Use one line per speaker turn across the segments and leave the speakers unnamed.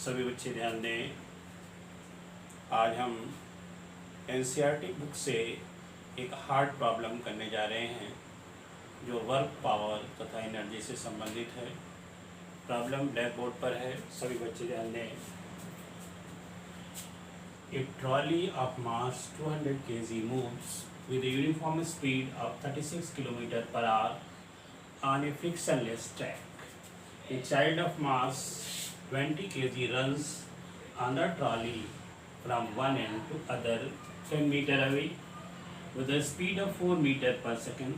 सभी बच्चे ध्यान दें। आज हम एनसीईआरटी बुक से एक हार्ड प्रॉब्लम करने जा रहे हैं जो वर्क पावर तथा एनर्जी से संबंधित है। प्रॉब्लम ब्लैक बोर्ड पर है, सभी बच्चे ध्यान दें। A trolley of mass 200 kg moves with a uniform speed of 36 km per hour on a frictionless track. A child of mass 20 kg runs on the trolley from one end to other 10 meter away with a speed of 4 meter per second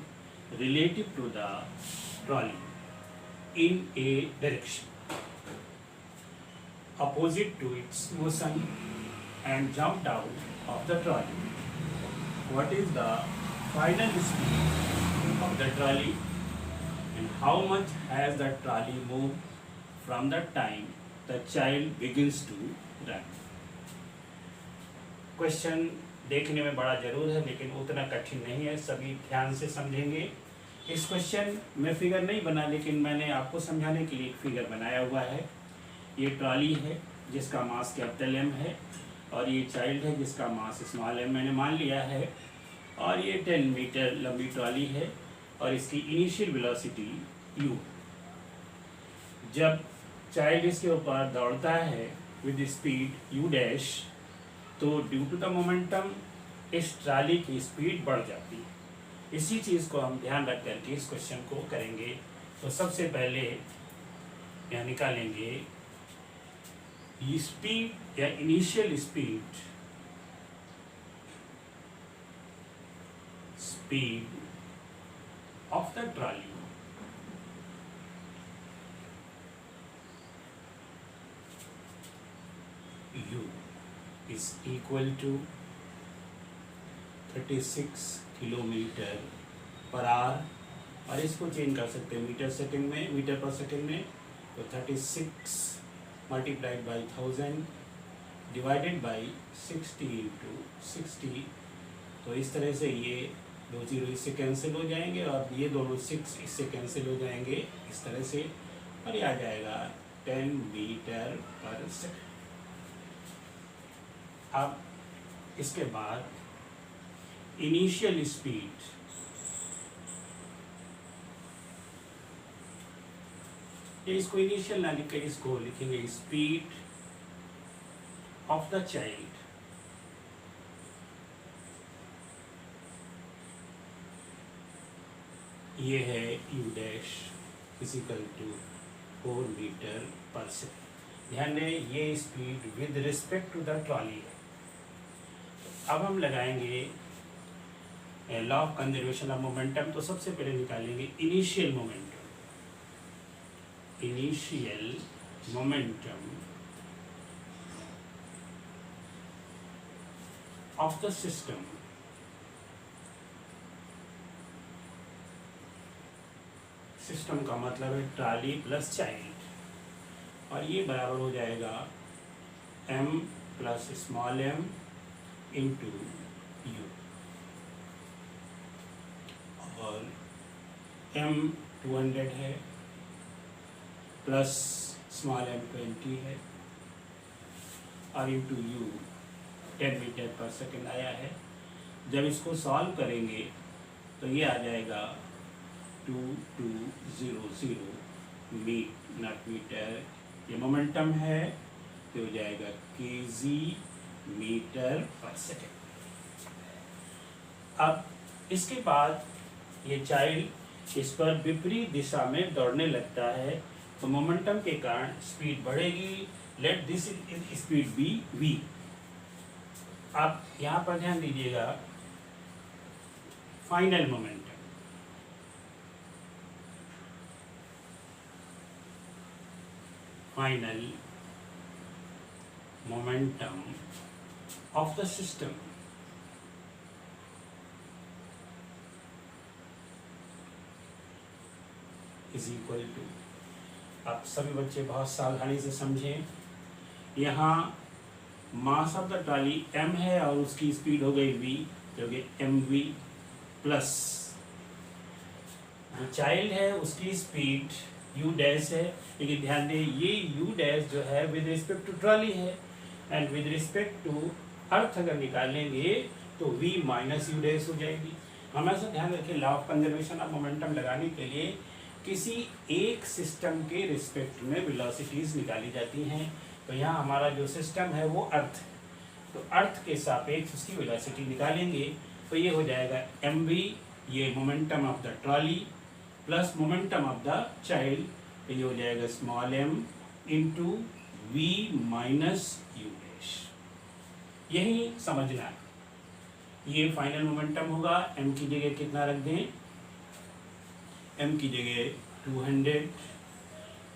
relative to the trolley in a direction opposite to its motion and jumped out of the trolley. What is the final speed of the trolley and how much has the trolley moved from the time the child begins to run? Question देखने में बड़ा जरूर है लेकिन उतना कठिन नहीं है, सभी ध्यान से समझेंगे। इस क्वेश्चन में फिगर नहीं बना लेकिन मैंने आपको समझाने के लिए एक फिगर बनाया हुआ है। ये ट्रॉली है जिसका मास कैपिटल एम है और ये चाइल्ड है जिसका मास स्मॉल एम मैंने मान लिया है, और ये 10 मीटर लंबी ट्रॉली है और इसकी इनिशियल वेलोसिटी u। जब चाइल्ड इसके ऊपर दौड़ता है विद स्पीड u डैश, तो ड्यू टू द मोमेंटम इस ट्रॉली की स्पीड बढ़ जाती है। इसी चीज़ को हम ध्यान रख करके इस क्वेश्चन को करेंगे। तो सबसे पहले यहाँ निकालेंगे स्पीड या initial speed of the trolley u is equal to 36 kilometre per hour, और इसको चेंज कर सकते हैं मीटर सेकंड में, मीटर पर सेकंड में। तो 36 multiplied by 1000 divided by 60 into 60। तो इस तरह से ये दो जीरो इससे कैंसिल हो जाएंगे और ये दोनों 6 इससे कैंसिल हो जाएंगे इस तरह से, और ये आ जाएगा 10 मीटर पर सेकंड। अब इसके बाद इनिशियल स्पीड, इसको इनिशियल ना लिख के इसको लिखेंगे स्पीड ऑफ द चाइल्ड। ये है u डैश फिजिकल टू 4 मीटर पर सेकंड। ध्यान दें ये speed with respect to the trolley है। अब हम लगाएंगे law of conservation of momentum. तो सबसे पहले निकालेंगे initial momentum. Initial momentum of the system system का मतलब है ट्रॉली प्लस चाइल्ड, और ये बराबर हो जाएगा m plus small m into u, और m 200 है प्लस स्मॉल m 20 है और into u 10 metre per second आया है। जब इसको सॉल्व करेंगे तो ये आ जाएगा 2200 नॉट मीटर, ये मोमेंटम है तो हो जाएगा kg मीटर पर सेकंड। अब इसके बाद ये चाइल्ड इस पर विपरीत दिशा में दौड़ने लगता है तो मोमेंटम के कारण स्पीड बढ़ेगी। Let this speed be v। अब यहाँ पर ध्यान दीजिएगा final momentum, final momentum of the system is equal to, आप सभी बच्चे बहुत सावधानी से समझें। यहाँ mass of the trolley m है और उसकी स्पीड हो गई v, जो कि mv प्लस जो चाइल्ड है उसकी स्पीड यू डैश है, लेकिन ध्यान दें ये यू डैश जो है विद रिस्पेक्ट टू ट्रॉली है, and with respect to earth अगर निकालेंगे तो v माइनस यू डैश हो जाएगी। हमेशा ध्यान रखें law of conservation of momentum लगाने के लिए किसी एक सिस्टम के रिस्पेक्ट में वेलोसिटीज निकाली जाती हैं। तो यहाँ हमारा जो सिस्टम है वो अर्थ है, तो अर्थ के सापेक्ष उसकी वेलोसिटी निकालेंगे तो ये हो जाएगा mv, ये momentum of the trolley plus momentum of the child, तो ये हो जाएगा small m into v minus you dash. यही समझना है, ये फाइनल मोमेंटम होगा। m की जगह कितना रख दें, m की जगह 200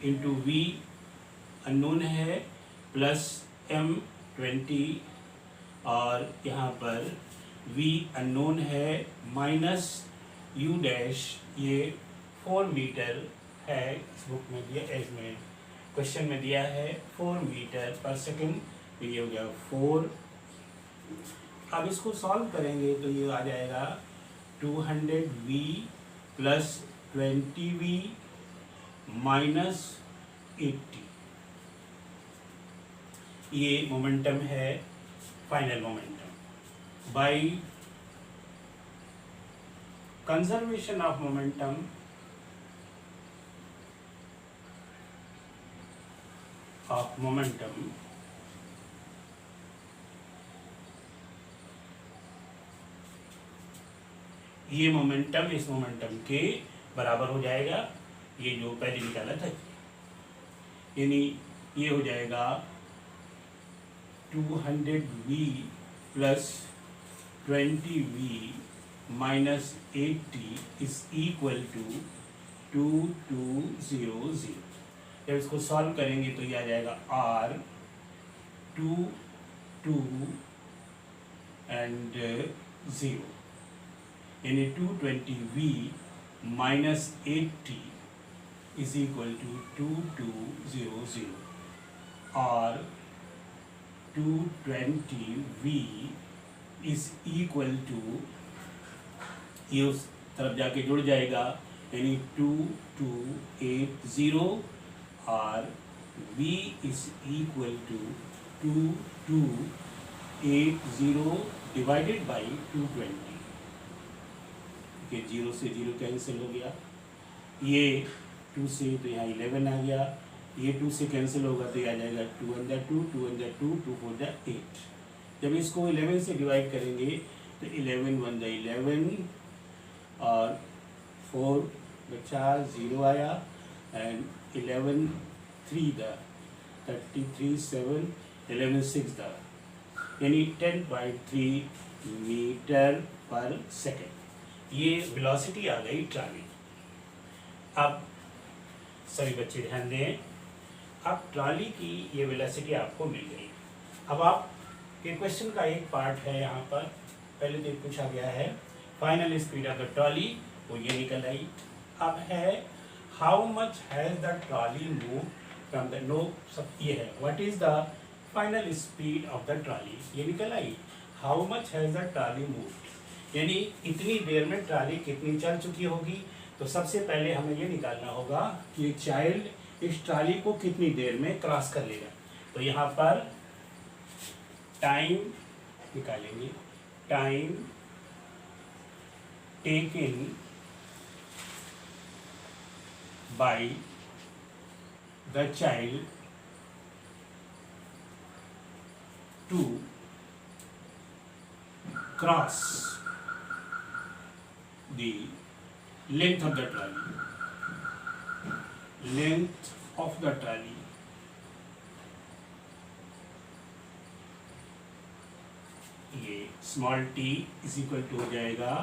इंटू v अननोन है प्लस m 20, और यहाँ पर v अननोन है माइनस u डैश, ये 4 मीटर है, इस बुक में दिया, इसमें क्वेश्चन में दिया है 4 मीटर पर सेकेंड, तो ये हो गया 4। अब इसको सॉल्व करेंगे तो ये आ जाएगा 200v प्लस 20v माइनस 80, ये मोमेंटम है final momentum. By conservation of momentum ये मोमेंटम इस मोमेंटम के बराबर हो जाएगा, ये जो पहले निकाला था, यानी ये हो जाएगा 200v plus 20v minus 80 is equal to 2200। जब इसको सॉल्व करेंगे तो ये आ जाएगा r 2 2 एंड 0, यानी 220v minus 80 is equal to 2200, और 220v इज इक्वल टू, ये उस तरफ जाके जुड़ जाएगा, यानी 2280, और v is equal to 2280 divided by 220, के 0 से 0 कैंसिल हो गया, ये 2 से तो यहाँ 11 आ गया, ये 2 से कैंसिल होगा तो ये आ जाएगा 2 अंदर 2 2 अंदर 2 2 4 8। जब इसको 11 से डिवाइड करेंगे तो 11 1 11 और 4 बचा 0 आया, एंड 11 3 33 7 11 6 यानी 10.3 मीटर पर सेकेंड, ये वेलोसिटी आ गई ट्रॉली। अब सभी बच्चे ध्यान दें, अब ट्रॉली की ये वेलोसिटी आपको मिल गई। अब आप के क्वेश्चन का एक पार्ट है यहाँ पर, पहले तो पूछा गया है final speed of the trolley, वो ये निकल आई। अब है how much has the trolley move from the, no सब ये है, what is the final speed of the trolley, ये निकल आई। How much has the trolley move, यानी इतनी देर में ट्रॉली कितनी चल चुकी होगी। तो सबसे पहले हमें ये निकालना होगा कि चाइल्ड इस ट्रॉली को कितनी देर में क्रॉस कर लेगा। तो यहाँ पर टाइम निकालेंगे, time taken by the child to cross the length of the trolley, length of the trolley, ये small t is equal to हो जाएगा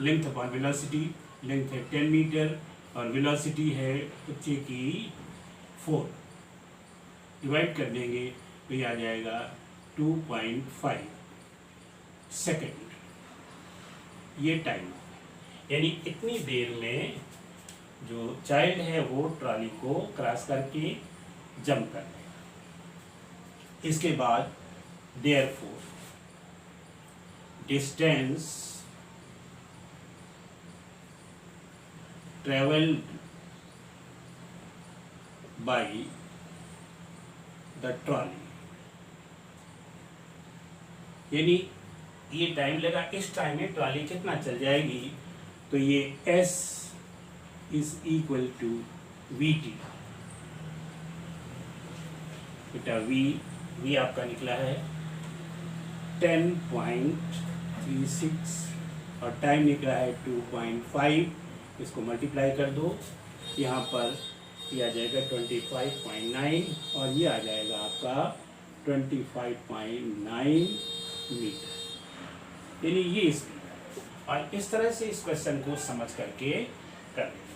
लेंथ अपॉन वेलोसिटी। लेंथ है 10 मीटर और वेलोसिटी है बच्चे की 4, डिवाइड कर देंगे तो ये आ जाएगा 2.5 सेकेंड, ये टाइम, यानी इतनी देर में जो चाइल्ड है वो ट्रॉली को क्रॉस करके जंप कर देगा। इसके बाद therefore distance travelled by the trolley, यानी ये टाइम लगा, इस टाइम में ट्रॉली कितना चल जाएगी, तो ये S is equal to VT। बेटा V आपका निकला है 10.36 और टाइम निकला है 2.5। इसको मल्टीप्लाई कर दो, यहाँ पर ये आ जाएगा 25.9 और ये आ जाएगा आपका 25.9 मीटर, यानी ये स्पीड है। और इस तरह से इस क्वेश्चन को समझ करके कर लें।